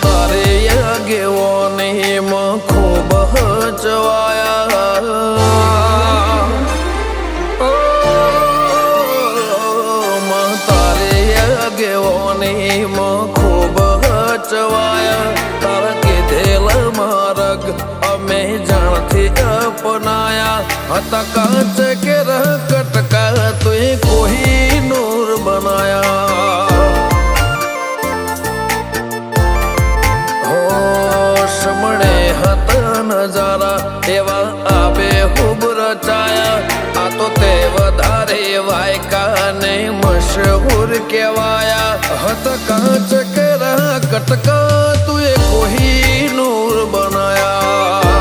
તારે આગેવાની માં ખૂબ હચવાયા તારે આગેવાની માં ખૂબ હચવાયા તારા કીધેલા માર્ગ અમે જાણથી અપનાયા હતા કાચ કે કટકા તું કોઈ નૂર બનાયા નજારા એવા આબે ખૂબ રચાયા આ તો તે વધારે વાયકા ને મશહૂર કહેવાયા હત કાચ કેરા કટકા તું એ કોઈ નૂર બનાયા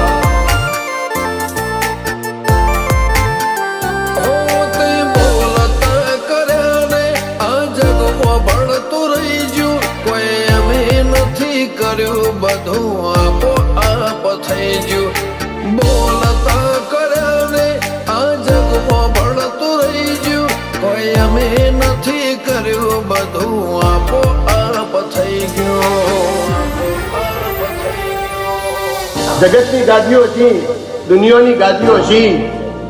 હો તે બોલતા કર્યા ને આ જગમાં ભળતું રહી ગયું કોઈ અમે નથી કર્યું બધું આપો થઈ ગયું બોલતા કર્યા ને આ જગમાં ભળતું રહી ગયું કોઈ અમે નથી કર્યું બધું આપો આપ થઈ ગયું જગતની ગાદીઓ છી દુનિયાની ગાદીઓ છી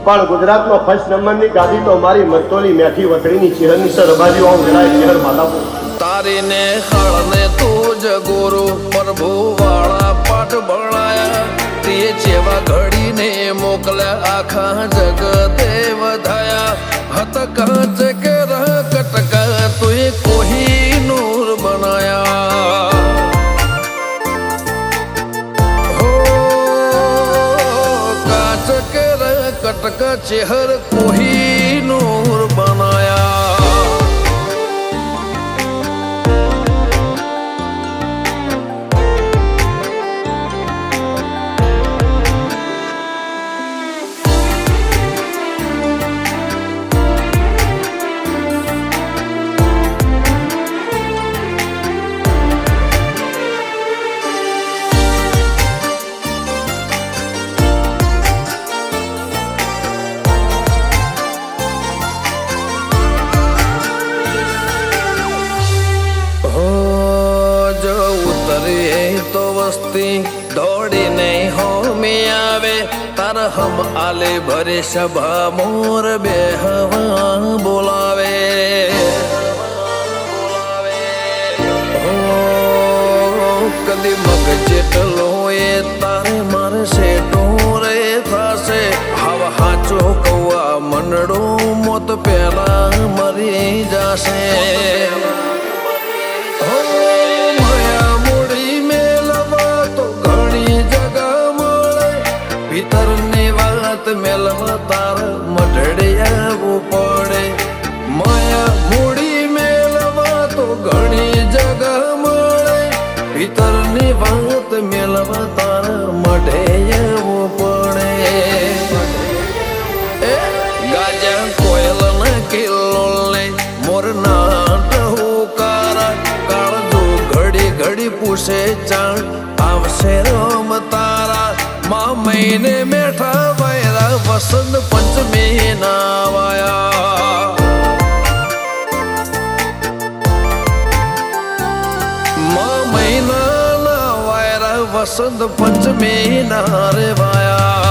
પણ ગુજરાતમાં ફર્સ્ટ નંબરની ગાદી તો મારી મરતોલી મેઠી વતડીની ચિહરની સર રબાજીઓ આવું જણાય ચહેર માધાપુર તારીને હળને તું જ ગુરુ પ્રભુ વાળા પાઠ ભણાયા તે જેવા ઘડીને મોકલ્યા આખા જગતે વધાયા હત કાચ કે કટકા તું કોઈ નૂર બનાયા હો કાચ કે કટકા ચહેર કોઈ નૂર બનાયા તો વસ્તી દોડીને હોમી આવે તાર હમ આલે ભરે સભા મોર બે હવા બોલાવે કદી મગ જેટલો એ તારે મારે સેટો રે થશે હવા હાચો કૌવા મંડળું મોત પેલા મરી જશે ભીતરની વાત મેલવા તાર મઢડે આવવું પડે માયા મૂડી મેલવા તો ઘણી જગા મળે ભીતરની વાત મેલવા તાર મઢે આવવું પડે ગાજા કોયલ ના કિલ્લો ને મોર ના ટહુકારા કાળજો ઘડી ઘડી પૂછે ચાણ આવશે રમ તારા મહિને મેઠા વાયરા વસંત પંચમી ના વાયા મહિના ના વાયરા વસંત પંચમી ના રે વાયા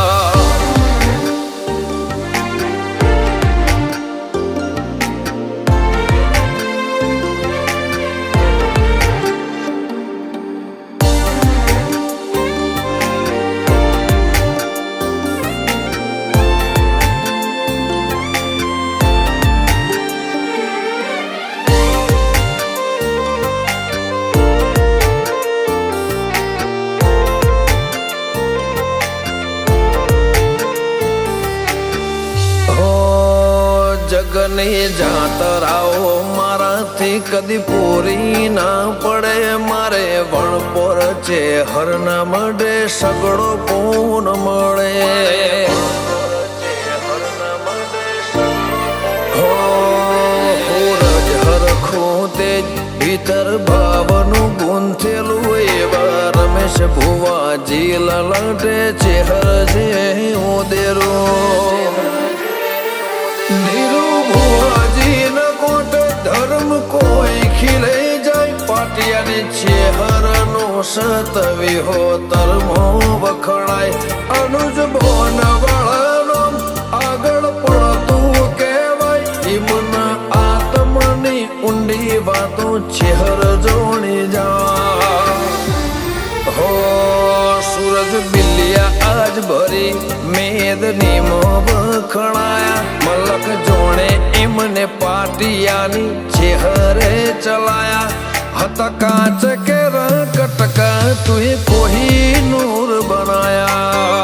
સ્વર્ગની જાતરાઓ મારાથી કદી પૂરી ના પડે. મારે વણપોર છે હરના મડે સગડો પૂન મળે. હો રજ હરખું તે ભીતર ભાવનું ગુંથેલું એવા રમેશ ભુવાજી લલટે ચેહર જે ઉદેરું. ધીરુ ભુવાજી ન કોટ ધર્મ કોઈ ખીલે જાય. પાટિયાની ચેહર નો સતવી હો તરમો વખણાય. અનુજ બોન વાળાનો આગળ પડતું કહેવાય. ઈમના આત્મની ઊંડી વાતો ચેહર જોણી જા. હો સૂરજ બિલિયા આજ ભરી મેદની મો વખણાયા. મલક જોણે એમને પાટિયાની ચેહરે ચલાયા. હતા કાચ કે કટકા તુએ કોઈ નૂર બનાયા.